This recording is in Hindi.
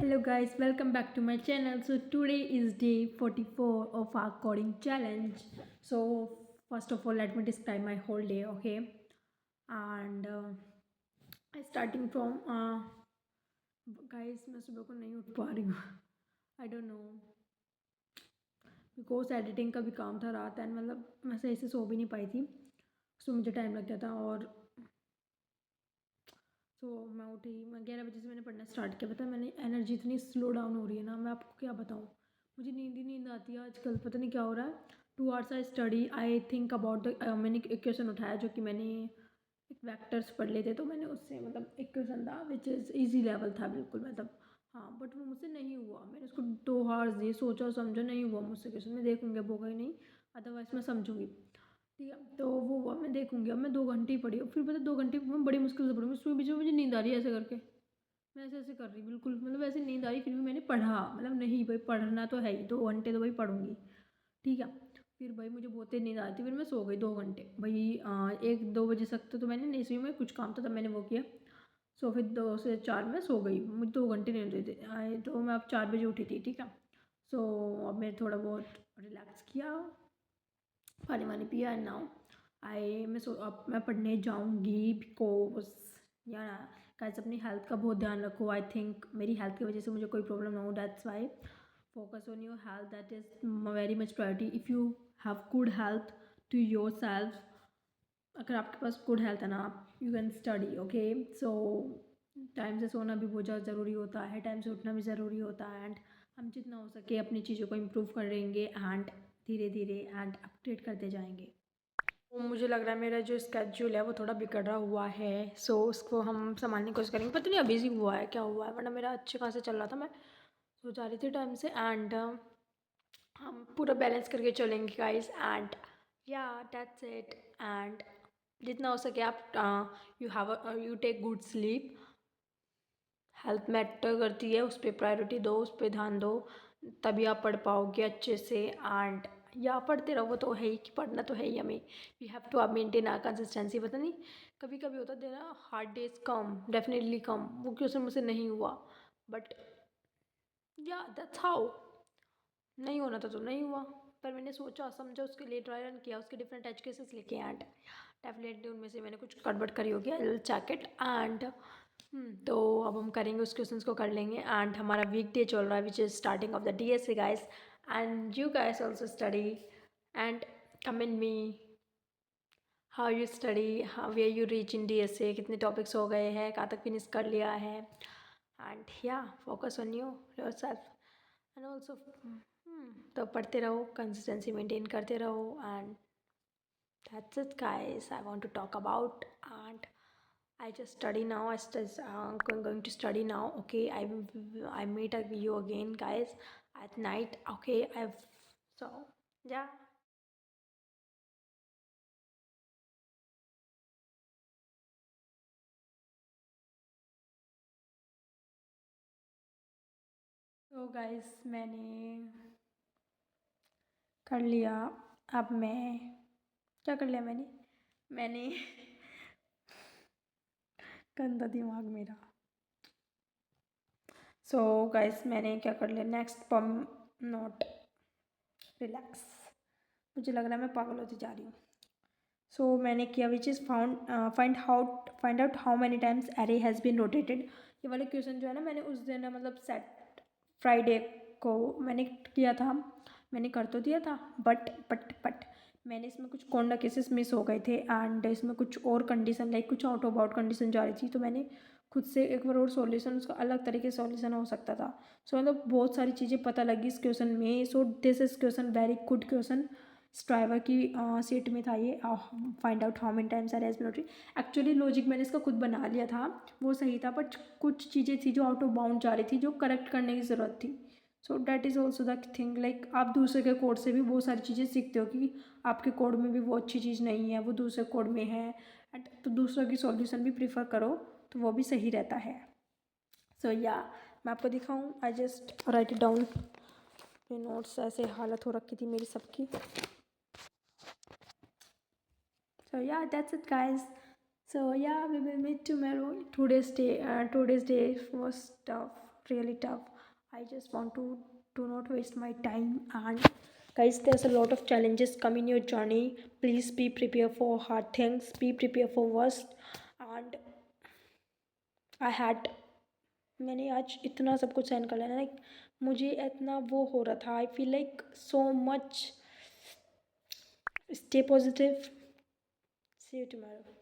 Hello guys, welcome back to my channel. So today is day 44 of our coding challenge. So first of all, let me describe my whole day, okay? And I starting from guys, मैं सुबह को नहीं उठ पा रही हूँ. I don't know because editing का भी काम था रात एंड मतलब मैं सही से सो भी नहीं पाई थी. सो मुझे टाइम लग गया था और मैं उठी. मैं 11 बजे से मैंने पढ़ना स्टार्ट किया. पता है मैंने एनर्जी इतनी स्लो डाउन हो रही है ना, मैं आपको क्या बताऊँ. मुझे नींद ही नींद आती है आजकल, पता नहीं क्या हो रहा है. 2 hours I study. I think about the मैंने एक क्वेश्चन उठाया जो कि मैंने एक वैक्टर्स पढ़ लिए थे, तो मैंने उससे मतलब एक क्वेश्चन था विच इज़ ईजी लेवल था बिल्कुल, मतलब हाँ, बट वो मुझसे नहीं हुआ. मैंने उसको 2 आवर्स दिए, सोचा समझा, नहीं हुआ मुझसे क्वेश्चन. मैं देखूँगी अब होगा ही नहीं, अदरवाइज़ मैं समझूंगी. ठीक है, तो वो हुआ, मैं देखूंगी. अब मैं 2 घंटे ही पढ़ी. फिर पता 2 घंटे मैं बड़ी मुश्किल से पढ़ी. मैं सुबह बीच में मुझे नींद आ रही है ऐसे करके. मैं ऐसे ऐसे कर रही बिल्कुल, मतलब ऐसे नींद आ रही, फिर भी मैंने पढ़ा. मतलब नहीं भाई, पढ़ना तो है ही, 2 घंटे तो भाई पढ़ूंगी. ठीक है. फिर भाई मुझे बहुत तेज नींद आती, फिर मैं सो गई 2 घंटे भाई. 1-2 बजे तक तो मैंने नहीं सोई. मैं कुछ काम था तब मैंने वो किया. सो फिर 2 से 4 में सो गई. मुझे 2 घंटे नींद आए तो मैं अब 4 बजे उठी थी. ठीक है. सो अब मैंने थोड़ा बहुत रिलैक्स किया, पानी वानी पिया एंड नाउ अब मैं पढ़ने जाऊंगी बिकॉज यार गाइस, अपनी हेल्थ का बहुत ध्यान रखो. आई थिंक मेरी हेल्थ की वजह से मुझे कोई प्रॉब्लम ना हो. That's why focus on your health. That is very much priority. If you have good health to yourself, अगर आपके पास गुड हेल्थ है ना, you can study. Okay. So time से सोना भी बहुत ज़्यादा ज़रूरी होता है, टाइम से उठना भी ज़रूरी होता है. एंड हम जितना हो सके अपनी चीज़ों को इम्प्रूव करेंगे एंड धीरे धीरे एंड अपडेट करते जाएंगे. तो मुझे लग रहा है मेरा जो स्केड्यूल है वो थोड़ा बिगड़ा हुआ है. सो उसको हम संभालने की कोशिश करेंगे. पता नहीं अभी हुआ है क्या हुआ है, वरना मेरा अच्छे खासे चल रहा था. मैं सो जा रही थी टाइम से एंड हम पूरा बैलेंस करके चलेंगे guys. And yeah that's it. And जितना हो सके आप you take good sleep. Health matter करती है, उस पर प्रायोरिटी दो, उस पर ध्यान दो, तभी आप पढ़ पाओगे अच्छे से. एंड या पढ़ते रहो, वो तो है ही कि पढ़ना तो है ही हमें. We have to maintain our consistency. पता नहीं कभी कभी होता देना hard days come, definitely come. वो क्वेश्चन मुझसे नहीं हुआ, बट या दैट्स हाउ. नहीं होना था तो नहीं हुआ, पर मैंने सोचा समझा, उसके लिए ट्राई रन किया, उसके डिफरेंट एज केसेस लेके. एंड डेफिनेटली उनमें से मैंने कुछ गड़बड़ करी होगी. I check it. एंड तो अब हम करेंगे, उस क्वेश्चंस को कर लेंगे. एंड हमारा वीक डे चल रहा है which is starting of the DSA guys. And you guys also study and comment me how you study, how way you reach in DSA, कितने टॉपिक्स हो गए हैं, कहाँ तक फिनिश कर लिया है. And yeah focus on yourself and also. तो पढ़ते रहो, कंसिस्टेंसी मेंटेन करते रहो. And that's it guys I want to talk about. And I just study now. I'm going to study now. Okay, I meet you again, guys, at night. Okay, so yeah. तो गाइस मैंने कर लिया. अब मैं क्या कर लिया मैंने गंदा दिमाग मेरा. सो गाइस मैंने क्या कर लिया, नेक्स्ट पम नोट रिलैक्स. मुझे लग रहा है मैं पागल होती जा रही हूँ. सो मैंने किया which is find out how many times array has been rotated. ये वाले क्वेश्चन जो है ना, मैंने उस दिन मतलब सेट फ्राइडे को मैंने किया था. मैंने कर तो दिया था, बट मैंने इसमें कुछ कॉर्नर केसेस मिस हो गए थे. एंड इसमें कुछ और कंडीशन, लाइक कुछ आउट ऑफ आउट कंडीशन जा रही थी, तो मैंने खुद से एक बार और सॉल्यूशन, उसका अलग तरीके से सॉल्यूशन हो सकता था. सो मतलब बहुत सारी चीज़ें पता लगी इस क्वेश्चन में. So this is question very good question. Striver की सीट में था ये. Find out how many times are has been rotated. Actually logic मैंने इसका खुद बना लिया था, वो सही था, बट कुछ चीज़ें थी जो आउट ऑफ बाउंड जा रही थी, जो करेक्ट करने की ज़रूरत थी. So that is also the thing. Like आप दूसरे के कोड से भी बहुत सारी चीज़ें सीखते हो कि आपके कोड में भी वो अच्छी चीज़ नहीं है, वो दूसरे कोड में है. एंड तो दूसरों की सॉल्यूशन भी प्रीफर करो, तो वो भी सही रहता है. सो या मैं आपको दिखाऊँ, I just right it down. मेरे नोट्स ऐसे हालत हो रखी थी मेरी सबकी. So yeah, that's it, guys. So yeah, we will meet tomorrow. Today's day was tough, really tough. I just want to do not waste my time. And guys, there's a lot of challenges come in your journey. Please be prepared for hard things, be prepared for worst. And I had मैंने आज इतना सब कुछ सहन कर लिया, लाइक मुझे इतना वो हो रहा था, I feel like so much. Stay positive. See you tomorrow.